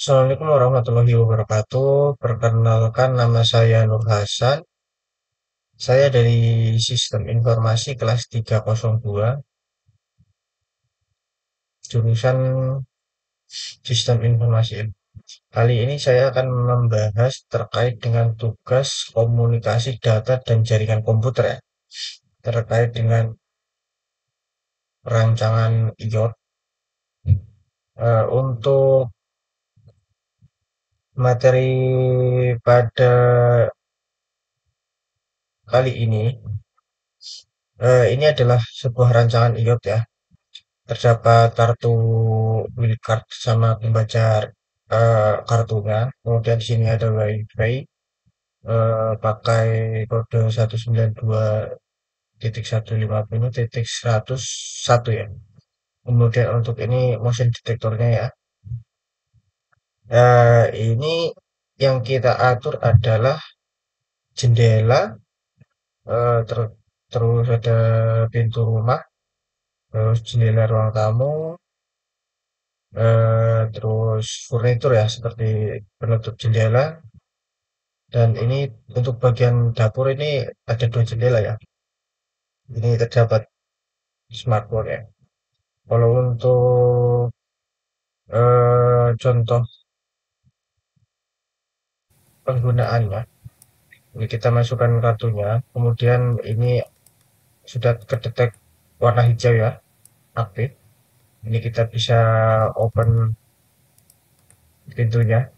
Assalamualaikum warahmatullahi wabarakatuh. Perkenalkan nama saya Nur Hasan. Saya dari Sistem Informasi kelas 302, jurusan Sistem Informasi. Kali ini saya akan membahas terkait dengan tugas komunikasi data dan jaringan komputer ya. Terkait dengan rancangan IOT. Untuk materi pada kali ini, ini adalah sebuah rancangan IOT ya. Terdapat kartu wildcard sama pembaca kartunya. Kemudian di sini ada WiFi pakai kode 192.150.101 ya. Kemudian untuk ini motion detectornya ya. Ini yang kita atur adalah jendela, terus ada pintu rumah, terus jendela ruang tamu, terus furnitur ya seperti penutup jendela, dan ini untuk bagian dapur ini ada dua jendela ya. Ini terdapat smartboard ya. Kalau untuk contoh penggunaannya, ini kita masukkan kartunya, kemudian ini sudah kedetek warna hijau ya, aktif. Ini kita bisa open pintunya.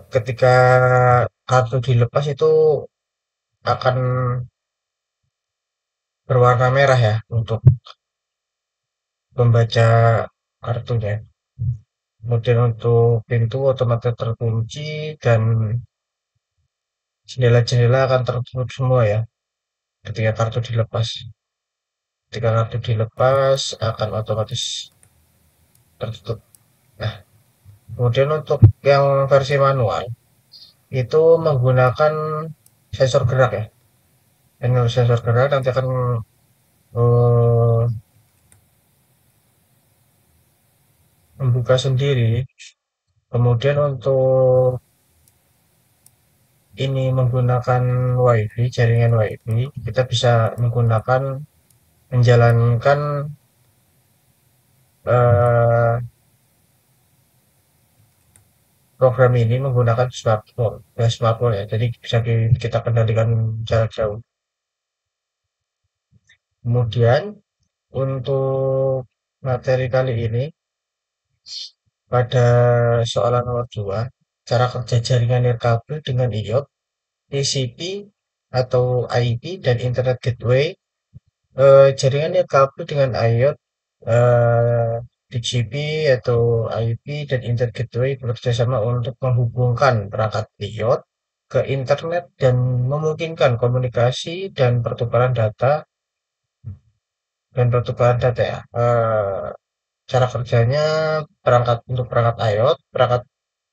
Ketika kartu dilepas itu akan berwarna merah ya untuk membaca kartunya. Kemudian untuk pintu otomatis terkunci dan jendela-jendela akan tertutup semua ya ketika kartu dilepas. Ketika kartu dilepas akan otomatis tertutup. Nah, kemudian untuk yang versi manual itu menggunakan sensor gerak ya. Panel sensor gerak nanti akan eh, membuka sendiri. Kemudian untuk ini menggunakan WiFi, jaringan WiFi, kita bisa menggunakan menjalankan eh, program ini menggunakan smartphone, ya smartphone ya. Jadi bisa kita kendalikan jarak jauh. Kemudian untuk materi kali ini pada soalan nomor 2, cara kerja jaringan nirkabel dengan iot, TCP atau IP dan Internet Gateway. Jaringan nirkabel dengan iot, TCP atau IP dan Internet Gateway bekerjasama untuk menghubungkan perangkat iot ke internet dan memungkinkan komunikasi dan pertukaran data ya. Cara kerjanya perangkat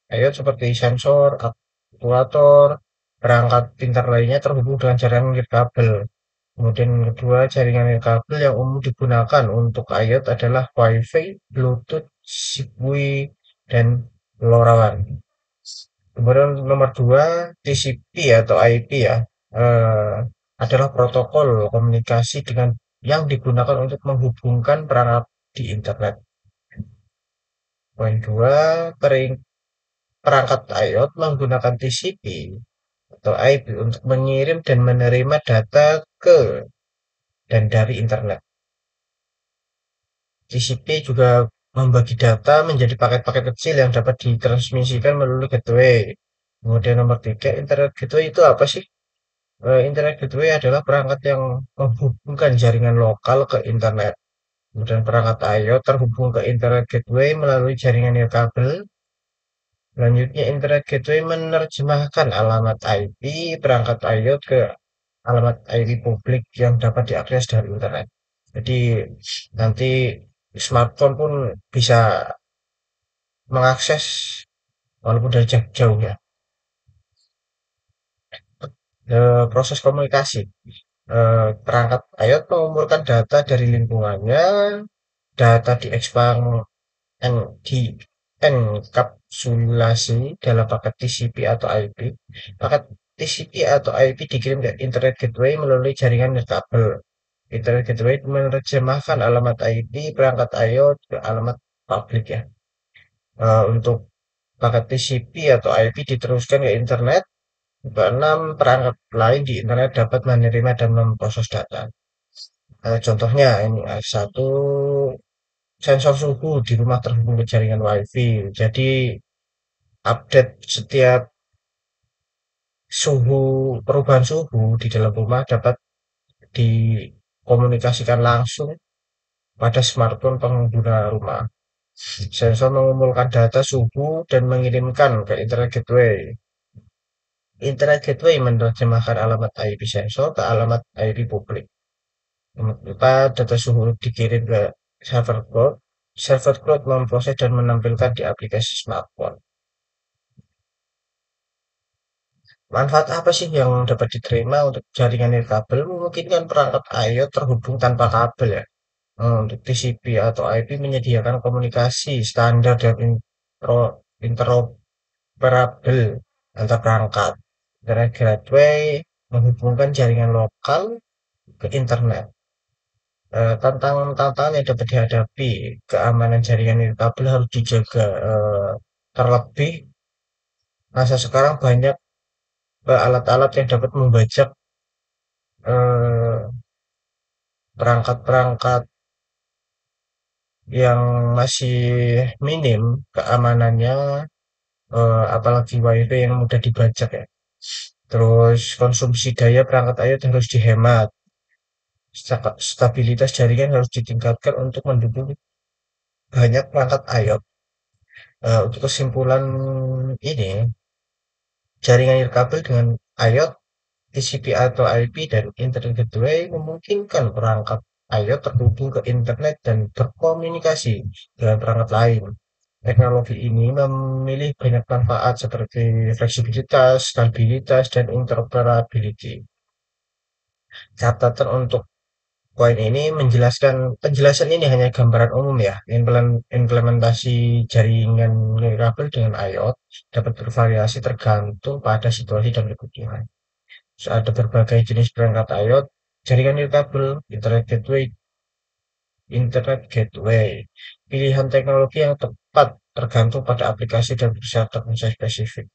iot seperti sensor, aktuator, perangkat pintar lainnya terhubung dengan jaringan nirkabel. Kemudian yang kedua, jaringan nirkabel yang umum digunakan untuk IoT adalah Wi-Fi, Bluetooth, Zigbee, dan LoRaWAN. Kemudian nomor dua, TCP atau IP ya, eh, adalah protokol komunikasi dengan yang digunakan untuk menghubungkan perangkat di internet. Poin dua, perangkat IoT menggunakan TCP atau IP untuk mengirim dan menerima data ke dan dari internet. TCP juga membagi data menjadi paket-paket kecil yang dapat ditransmisikan melalui gateway. Kemudian nomor tiga, Internet Gateway itu apa sih? Internet Gateway adalah perangkat yang menghubungkan jaringan lokal ke internet. Kemudian perangkat IoT terhubung ke Internet Gateway melalui jaringan nirkabel. Selanjutnya, Internet Gateway menerjemahkan alamat IP perangkat IoT ke alamat IP publik yang dapat diakses dari internet. Jadi nanti smartphone pun bisa mengakses walaupun dari jauh ya. Proses komunikasi. Perangkat IoT mengumpulkan data dari lingkungannya, data enkapsulasi dalam paket TCP atau IP. Paket TCP atau IP dikirim ke Internet Gateway melalui jaringan nirkabel. Internet Gateway menerjemahkan alamat IP perangkat I/O ke alamat publik ya. Untuk paket TCP atau IP diteruskan ke internet, keenam perangkat lain di internet dapat menerima dan memproses data. Contohnya ini satu sensor suhu di rumah terhubung ke jaringan WiFi. Jadi update setiap suhu perubahan suhu di dalam rumah dapat dikomunikasikan langsung pada smartphone pengguna rumah. Sensor mengumpulkan data suhu dan mengirimkan ke Internet Gateway. Internet Gateway menerjemahkan alamat IP sensor ke alamat IP publik. Kemudian data suhu dikirim ke server cloud. Server cloud memproses dan menampilkan di aplikasi smartphone. Manfaat apa sih yang dapat diterima untuk jaringan nirkabel? Memungkinkan perangkat I/O terhubung tanpa kabel ya. Untuk TCP atau IP menyediakan komunikasi standar dan interoperabel antar perangkat. Internet Gateway menghubungkan jaringan lokal ke internet. Tantangan yang dapat dihadapi, keamanan jaringan nirkabel harus dijaga. Terlebih masa sekarang banyak alat-alat yang dapat membajak eh, perangkat-perangkat yang masih minim keamanannya, apalagi WiFi yang mudah dibajak ya. Terus konsumsi daya perangkat IoT harus dihemat. Stabilitas jaringan harus ditingkatkan untuk mendukung banyak perangkat IoT. Untuk kesimpulan ini, jaringan nirkabel dengan IoT, TCP atau IP, dan Internet Gateway memungkinkan perangkat IoT terhubung ke internet dan berkomunikasi dengan perangkat lain. Teknologi ini memilih banyak manfaat seperti fleksibilitas, stabilitas, dan interoperability. Catatan untuk poin ini penjelasan ini hanya gambaran umum ya. Implementasi jaringan nirkabel dengan IoT dapat bervariasi tergantung pada situasi dan kebutuhan. So, ada berbagai jenis perangkat IoT, jaringan nirkabel, internet gateway. Pilihan teknologi yang tepat tergantung pada aplikasi dan perusahaan spesifik.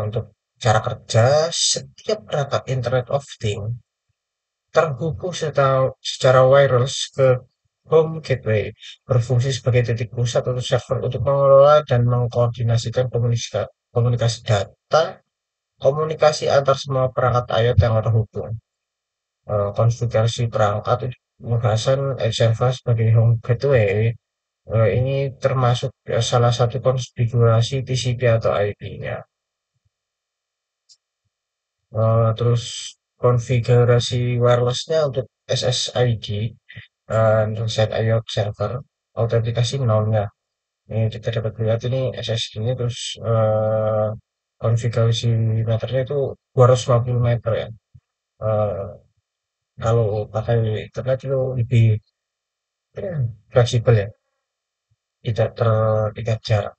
Untuk cara kerja, setiap perangkat Internet of Things terhubung secara wireless ke home gateway, berfungsi sebagai titik pusat untuk server untuk mengelola dan mengkoordinasikan komunikasi data, komunikasi antar semua perangkat IoT yang terhubung. Konfigurasi perangkat pembahasan Java sebagai home gateway. Ini termasuk salah satu konfigurasi TCP atau IP-nya. Terus konfigurasi wirelessnya untuk SSID, untuk set IoT server, autentikasi nolnya. Ini kita dapat lihat ini SSID-nya, terus konfigurasi meternya itu 250 meter ya. Eh, Kalau pakai internet itu lebih fleksibel ya, tidak terikat jarak.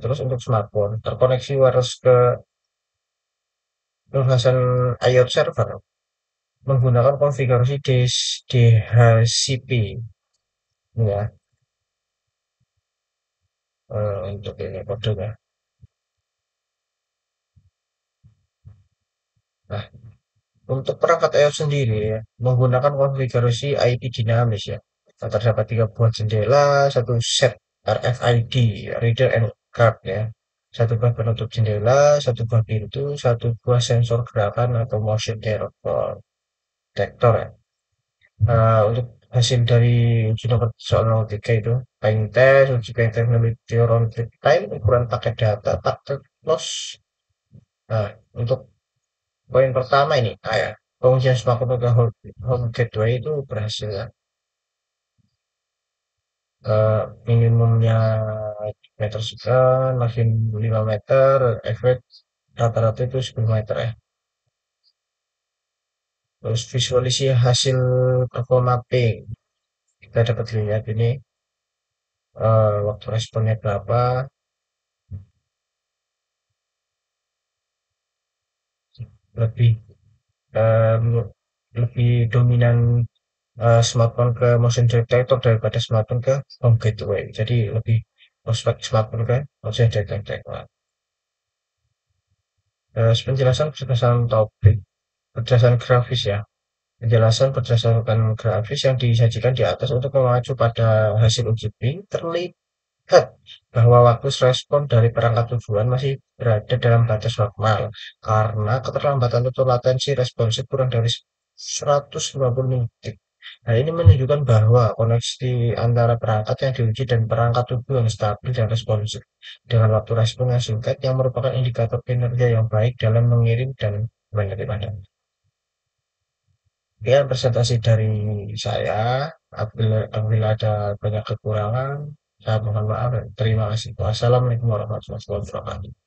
Terus untuk smartphone, terkoneksi wireless ke pembahasan IoT server menggunakan konfigurasi DHCP ya, untuk ini kodenya. Nah, untuk perangkat iOS sendiri ya, menggunakan konfigurasi IP dinamis ya. Terdapat 3 buah jendela, satu set RFID, reader and card ya. Satu buah penutup jendela, satu buah pintu, satu buah sensor gerakan atau motion detector ya. Untuk hasil dari uji nomor soal 03 itu, time test, uji test memiliki round trip time, ukuran paket data, tak loss. Nah, untuk poin pertama ini, ya, pengujian smartphone ke home gateway itu berhasil ya. Minimumnya meter sekian, maksimum 5 meter, efek rata-rata itu 10 meter ya. Terus visualisasi hasil performa mapping. Kita dapat lihat ini waktu responnya berapa, lebih em, lebih dominan smartphone ke motion detector daripada smartphone ke home gateway. Jadi lebih prospek smartphone ke motion detector. Penjelasan berdasarkan topik, berdasarkan grafis ya. Penjelasan berdasarkan grafis yang disajikan di atas untuk mengacu pada hasil uji Bing terlihat bahwa waktu respon dari perangkat tujuan masih berada dalam batas normal karena keterlambatan atau latensi responsif kurang dari 150 detik. Nah, ini menunjukkan bahwa koneksi antara perangkat yang diuji dan perangkat tujuan stabil dan responsif dengan waktu respon yang singkat yang merupakan indikator kinerja yang baik dalam mengirim dan menerima data. Sekian presentasi dari saya. Apabila ada banyak kekurangan, saya mohon maaf. Terima kasih. Wassalamualaikum warahmatullahi wabarakatuh.